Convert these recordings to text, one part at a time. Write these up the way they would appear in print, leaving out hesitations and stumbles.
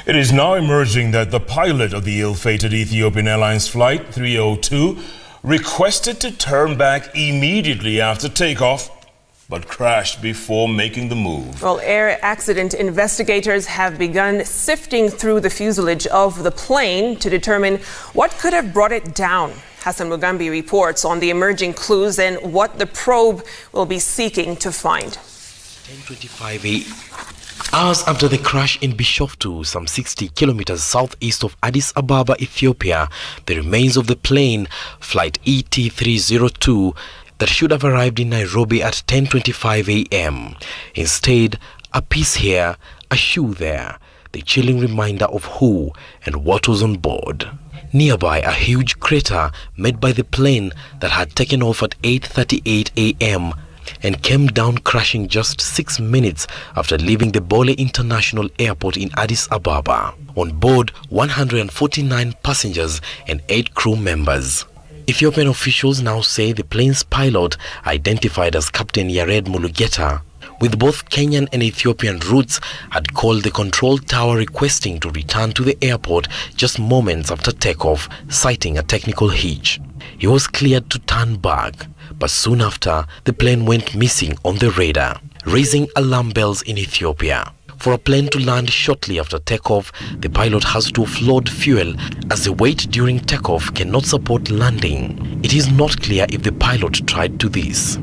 It is now emerging that the pilot of the ill-fated Ethiopian Airlines Flight 302 requested to turn back immediately after takeoff, but crashed before making the move. Well, air accident investigators have begun sifting through the fuselage of the plane to determine what could have brought it down. Hassan Mugambi reports on the emerging clues and what the probe will be seeking to find. 10:25 hours after the crash in Bishoftu, some 60 kilometers southeast of Addis Ababa, Ethiopia, the remains of the plane, flight ET302, that should have arrived in Nairobi at 10:25 a.m. Instead, a piece here, a shoe there, the chilling reminder of who and what was on board. Nearby, a huge crater made by the plane that had taken off at 8:38 a.m. and came down crashing just 6 minutes after leaving the Bole International Airport in Addis Ababa. On board, 149 passengers and 8 crew members. Ethiopian officials now say the plane's pilot, identified as Captain Yared Mulugeta, with both Kenyan and Ethiopian roots, had called the control tower requesting to return to the airport just moments after takeoff, citing a technical hitch. He was cleared to turn back, but soon after, the plane went missing on the radar, raising alarm bells in Ethiopia. For a plane to land shortly after takeoff, the pilot has to offload fuel as the weight during takeoff cannot support landing. It is not clear if the pilot tried to this.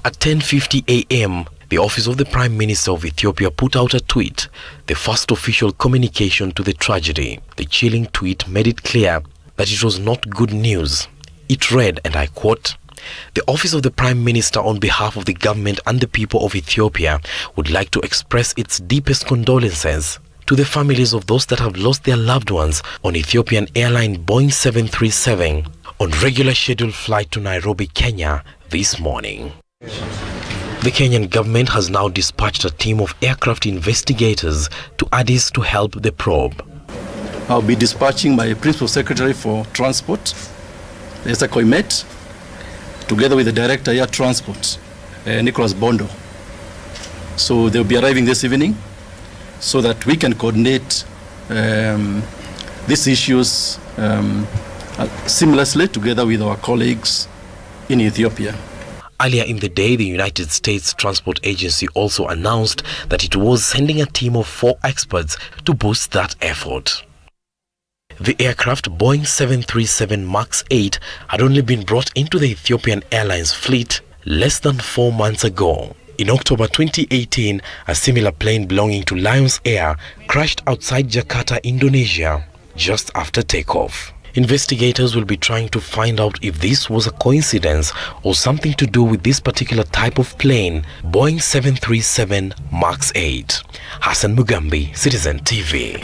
At 10:50 a.m., the Office of the Prime Minister of Ethiopia put out a tweet, the first official communication to the tragedy. The chilling tweet made it clear that it was not good news. It read, and I quote, "The Office of the Prime Minister, on behalf of the government and the people of Ethiopia, would like to express its deepest condolences to the families of those that have lost their loved ones on Ethiopian Airline Boeing 737 on regular scheduled flight to Nairobi, Kenya this morning." The Kenyan government has now dispatched a team of aircraft investigators to Addis to help the probe. I'll be dispatching my Principal Secretary for Transport, Esther Koimet, together with the Director Air Transport, Nicholas Bondo. So they'll be arriving this evening so that we can coordinate these issues seamlessly together with our colleagues in Ethiopia. Earlier in the day, the United States Transport Agency also announced that it was sending a team of 4 experts to boost that effort. The aircraft, Boeing 737 MAX 8, had only been brought into the Ethiopian Airlines fleet less than 4 months ago. In October 2018, a similar plane belonging to Lions Air crashed outside Jakarta, Indonesia, just after takeoff. Investigators will be trying to find out if this was a coincidence or something to do with this particular type of plane, Boeing 737 MAX 8. Hassan Mugambi, Citizen TV.